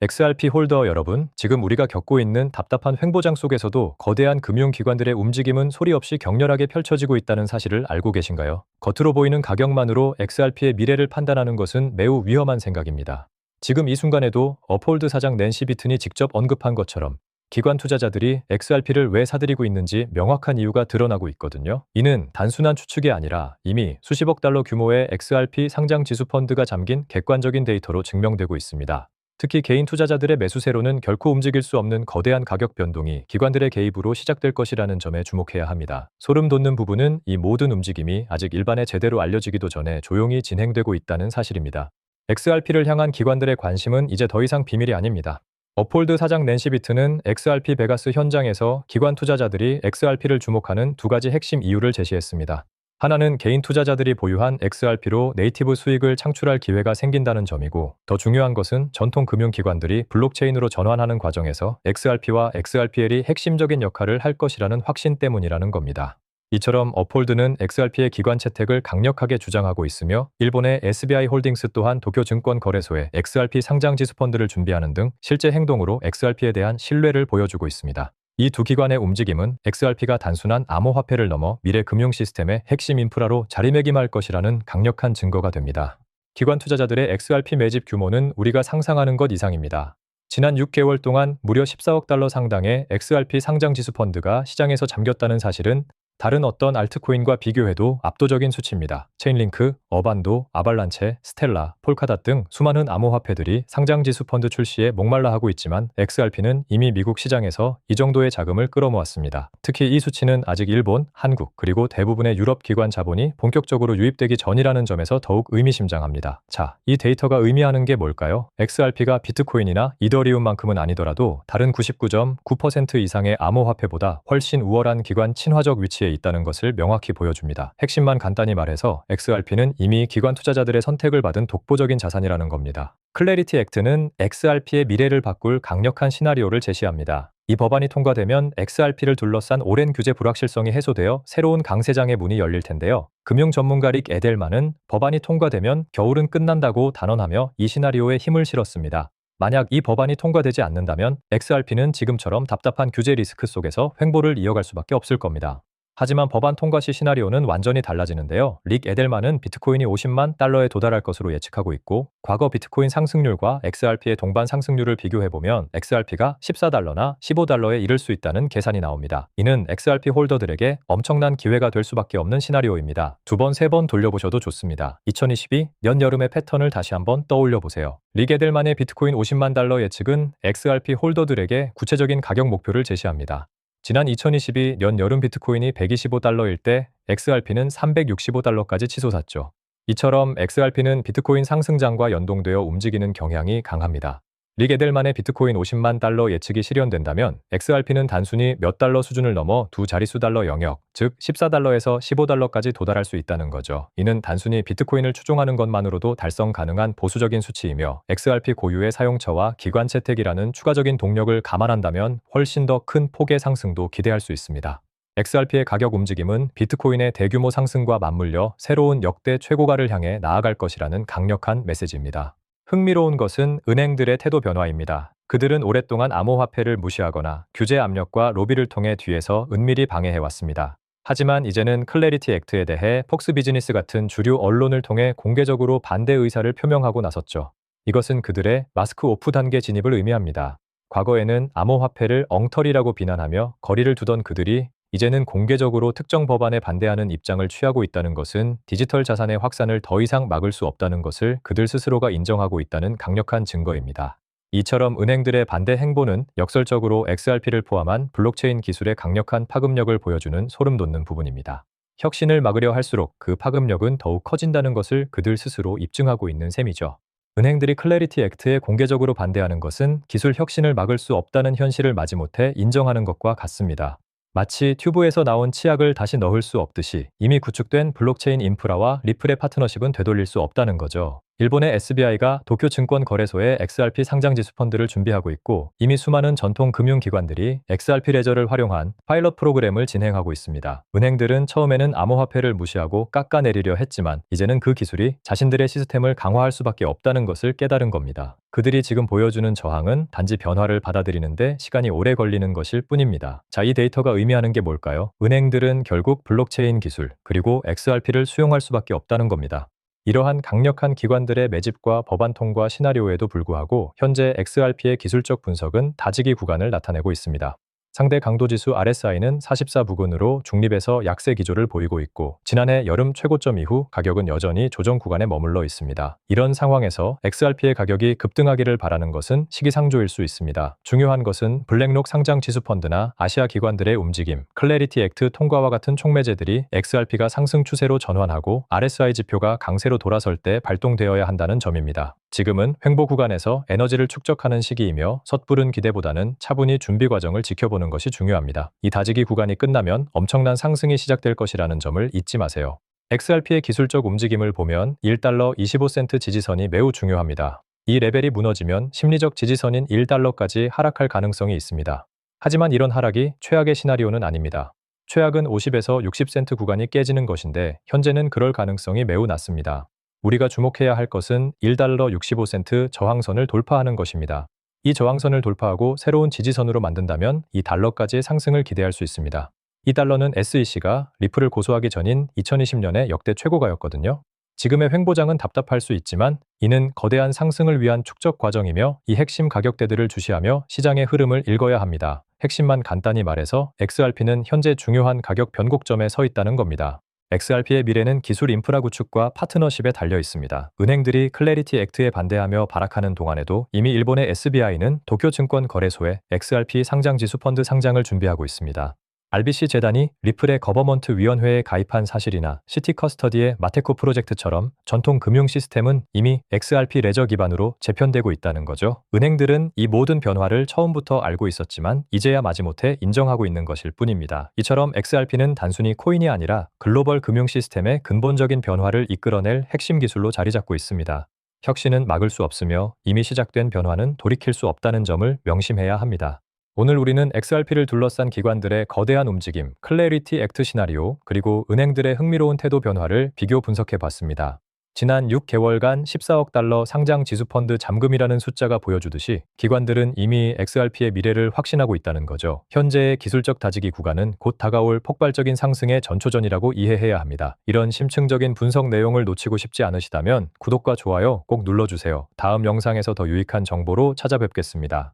XRP 홀더 여러분, 지금 우리가 겪고 있는 답답한 횡보장 속에서도 거대한 금융기관들의 움직임은 소리 없이 격렬하게 펼쳐지고 있다는 사실을 알고 계신가요? 겉으로 보이는 가격만으로 XRP의 미래를 판단하는 것은 매우 위험한 생각입니다. 지금 이 순간에도 업홀드 사장 낸시 비튼이 직접 언급한 것처럼 기관 투자자들이 XRP를 왜 사들이고 있는지 명확한 이유가 드러나고 있거든요. 이는 단순한 추측이 아니라 이미 수십억 달러 규모의 XRP 상장 지수 펀드가 잠긴 객관적인 데이터로 증명되고 있습니다. 특히 개인 투자자들의 매수세로는 결코 움직일 수 없는 거대한 가격 변동이 기관들의 개입으로 시작될 것이라는 점에 주목해야 합니다. 소름 돋는 부분은 이 모든 움직임이 아직 일반에 제대로 알려지기도 전에 조용히 진행되고 있다는 사실입니다. XRP를 향한 기관들의 관심은 이제 더 이상 비밀이 아닙니다. 업홀드 사장 낸시 비튼은 XRP 베가스 현장에서 기관 투자자들이 XRP를 주목하는 두 가지 핵심 이유를 제시했습니다. 하나는 개인 투자자들이 보유한 XRP로 네이티브 수익을 창출할 기회가 생긴다는 점이고, 더 중요한 것은 전통 금융기관들이 블록체인으로 전환하는 과정에서 XRP와 XRPL이 핵심적인 역할을 할 것이라는 확신 때문이라는 겁니다. 이처럼 업홀드는 XRP의 기관 채택을 강력하게 주장하고 있으며, 일본의 SBI 홀딩스 또한 도쿄증권거래소에 XRP 상장 지수 펀드를 준비하는 등 실제 행동으로 XRP에 대한 신뢰를 보여주고 있습니다. 이 두 기관의 움직임은 XRP가 단순한 암호화폐를 넘어 미래 금융 시스템의 핵심 인프라로 자리매김할 것이라는 강력한 증거가 됩니다. 기관 투자자들의 XRP 매집 규모는 우리가 상상하는 것 이상입니다. 지난 6개월 동안 무려 14억 달러 상당의 XRP 상장 지수 펀드가 시장에서 잠겼다는 사실은 다른 어떤 알트코인과 비교해도 압도적인 수치입니다. 체인링크, 어반도, 아발란체, 스텔라, 폴카닷 등 수많은 암호화폐들이 상장지수 펀드 출시에 목말라 하고 있지만 XRP는 이미 미국 시장에서 이 정도의 자금을 끌어모았습니다. 특히 이 수치는 아직 일본, 한국, 그리고 대부분의 유럽 기관 자본이 본격적으로 유입되기 전이라는 점에서 더욱 의미심장합니다. 자, 이 데이터가 의미하는 게 뭘까요? XRP가 비트코인이나 이더리움만큼은 아니더라도 다른 99.9% 이상의 암호화폐보다 훨씬 우월한 기관 친화적 위치에 있다는 것을 명확히 보여줍니다. 핵심만 간단히 말해서 XRP는 이미 기관 투자자들의 선택을 받은 독보적인 자산이라는 겁니다. 클래리티 액트는 XRP의 미래를 바꿀 강력한 시나리오를 제시합니다. 이 법안이 통과되면 XRP를 둘러싼 오랜 규제 불확실성이 해소되어 새로운 강세장의 문이 열릴 텐데요. 금융 전문가 릭 에델만은 법안이 통과되면 겨울은 끝난다고 단언하며 이 시나리오에 힘을 실었습니다. 만약 이 법안이 통과되지 않는다면 XRP는 지금처럼 답답한 규제 리스크 속에서 횡보를 이어갈 수밖에 없을 겁니다. 하지만 법안 통과 시 시나리오는 완전히 달라지는데요. 릭 에델만은 비트코인이 50만 달러에 도달할 것으로 예측하고 있고, 과거 비트코인 상승률과 XRP의 동반 상승률을 비교해보면 XRP가 14달러나 15달러에 이를 수 있다는 계산이 나옵니다. 이는 XRP 홀더들에게 엄청난 기회가 될 수밖에 없는 시나리오입니다. 두 번, 세 번 돌려보셔도 좋습니다. 2022년 여름의 패턴을 다시 한번 떠올려보세요. 릭 에델만의 비트코인 50만 달러 예측은 XRP 홀더들에게 구체적인 가격 목표를 제시합니다. 지난 2022년 여름 비트코인이 125달러일 때 XRP는 365달러까지 치솟았죠. 이처럼 XRP는 비트코인 상승장과 연동되어 움직이는 경향이 강합니다. 릭 에델만의 비트코인 50만 달러 예측이 실현된다면 XRP는 단순히 몇 달러 수준을 넘어 두 자릿수 달러 영역, 즉 14달러에서 15달러까지 도달할 수 있다는 거죠. 이는 단순히 비트코인을 추종하는 것만으로도 달성 가능한 보수적인 수치이며, XRP 고유의 사용처와 기관 채택이라는 추가적인 동력을 감안한다면 훨씬 더 큰 폭의 상승도 기대할 수 있습니다. XRP의 가격 움직임은 비트코인의 대규모 상승과 맞물려 새로운 역대 최고가를 향해 나아갈 것이라는 강력한 메시지입니다. 흥미로운 것은 은행들의 태도 변화입니다. 그들은 오랫동안 암호화폐를 무시하거나 규제 압력과 로비를 통해 뒤에서 은밀히 방해해왔습니다. 하지만 이제는 클래리티 액트에 대해 폭스 비즈니스 같은 주류 언론을 통해 공개적으로 반대 의사를 표명하고 나섰죠. 이것은 그들의 마스크 오프 단계 진입을 의미합니다. 과거에는 암호화폐를 엉터리라고 비난하며 거리를 두던 그들이 이제는 공개적으로 특정 법안에 반대하는 입장을 취하고 있다는 것은 디지털 자산의 확산을 더 이상 막을 수 없다는 것을 그들 스스로가 인정하고 있다는 강력한 증거입니다. 이처럼 은행들의 반대 행보는 역설적으로 XRP를 포함한 블록체인 기술의 강력한 파급력을 보여주는 소름 돋는 부분입니다. 혁신을 막으려 할수록 그 파급력은 더욱 커진다는 것을 그들 스스로 입증하고 있는 셈이죠. 은행들이 클래리티 액트에 공개적으로 반대하는 것은 기술 혁신을 막을 수 없다는 현실을 마지못해 인정하는 것과 같습니다. 마치 튜브에서 나온 치약을 다시 넣을 수 없듯이 이미 구축된 블록체인 인프라와 리플의 파트너십은 되돌릴 수 없다는 거죠. 일본의 SBI가 도쿄증권거래소에 XRP 상장지수 펀드를 준비하고 있고 이미 수많은 전통 금융기관들이 XRP 레저를 활용한 파일럿 프로그램을 진행하고 있습니다. 은행들은 처음에는 암호화폐를 무시하고 깎아내리려 했지만 이제는 그 기술이 자신들의 시스템을 강화할 수밖에 없다는 것을 깨달은 겁니다. 그들이 지금 보여주는 저항은 단지 변화를 받아들이는데 시간이 오래 걸리는 것일 뿐입니다. 자, 이 데이터가 의미하는 게 뭘까요? 은행들은 결국 블록체인 기술 그리고 XRP를 수용할 수밖에 없다는 겁니다. 이러한 강력한 기관들의 매집과 법안 통과 시나리오에도 불구하고 현재 XRP의 기술적 분석은 다지기 구간을 나타내고 있습니다. 상대 강도지수 RSI는 44 부근으로 중립에서 약세 기조를 보이고 있고 지난해 여름 최고점 이후 가격은 여전히 조정 구간에 머물러 있습니다. 이런 상황에서 XRP의 가격이 급등하기를 바라는 것은 시기상조일 수 있습니다. 중요한 것은 블랙록 상장 지수 펀드나 아시아 기관들의 움직임, 클래리티 액트 통과와 같은 촉매제들이 XRP가 상승 추세로 전환하고 RSI 지표가 강세로 돌아설 때 발동되어야 한다는 점입니다. 지금은 횡보 구간에서 에너지를 축적하는 시기이며 섣부른 기대보다는 차분히 준비 과정을 지켜보는 것이 중요합니다. 이 다지기 구간이 끝나면 엄청난 상승이 시작될 것이라는 점을 잊지 마세요. XRP의 기술적 움직임을 보면 1달러 25센트 지지선이 매우 중요합니다. 이 레벨이 무너지면 심리적 지지선인 1달러까지 하락할 가능성이 있습니다. 하지만 이런 하락이 최악의 시나리오는 아닙니다. 최악은 50에서 60센트 구간이 깨지는 것인데 현재는 그럴 가능성이 매우 낮습니다. 우리가 주목해야 할 것은 1달러 65센트 저항선을 돌파하는 것입니다. 이 저항선을 돌파하고 새로운 지지선으로 만든다면 이 달러까지의 상승을 기대할 수 있습니다. 이 달러는 SEC가 리플을 고소하기 전인 2020년의 역대 최고가였거든요. 지금의 횡보장은 답답할 수 있지만 이는 거대한 상승을 위한 축적 과정이며 이 핵심 가격대들을 주시하며 시장의 흐름을 읽어야 합니다. 핵심만 간단히 말해서 XRP는 현재 중요한 가격 변곡점에 서 있다는 겁니다. XRP의 미래는 기술 인프라 구축과 파트너십에 달려 있습니다. 은행들이 클래리티 액트에 반대하며 발악하는 동안에도 이미 일본의 SBI는 도쿄증권거래소에 XRP 상장지수 펀드 상장을 준비하고 있습니다. RBC 재단이 리플의 거버먼트 위원회에 가입한 사실이나 시티 커스터디의 마테코 프로젝트처럼 전통 금융 시스템은 이미 XRP 레저 기반으로 재편되고 있다는 거죠. 은행들은 이 모든 변화를 처음부터 알고 있었지만 이제야 마지못해 인정하고 있는 것일 뿐입니다. 이처럼 XRP는 단순히 코인이 아니라 글로벌 금융 시스템의 근본적인 변화를 이끌어낼 핵심 기술로 자리 잡고 있습니다. 혁신은 막을 수 없으며 이미 시작된 변화는 돌이킬 수 없다는 점을 명심해야 합니다. 오늘 우리는 XRP를 둘러싼 기관들의 거대한 움직임, 클래리티 액트 시나리오, 그리고 은행들의 흥미로운 태도 변화를 비교 분석해 봤습니다. 지난 6개월간 14억 달러 상장 지수펀드 잠금이라는 숫자가 보여주듯이 기관들은 이미 XRP의 미래를 확신하고 있다는 거죠. 현재의 기술적 다지기 구간은 곧 다가올 폭발적인 상승의 전초전이라고 이해해야 합니다. 이런 심층적인 분석 내용을 놓치고 싶지 않으시다면 구독과 좋아요 꼭 눌러주세요. 다음 영상에서 더 유익한 정보로 찾아뵙겠습니다.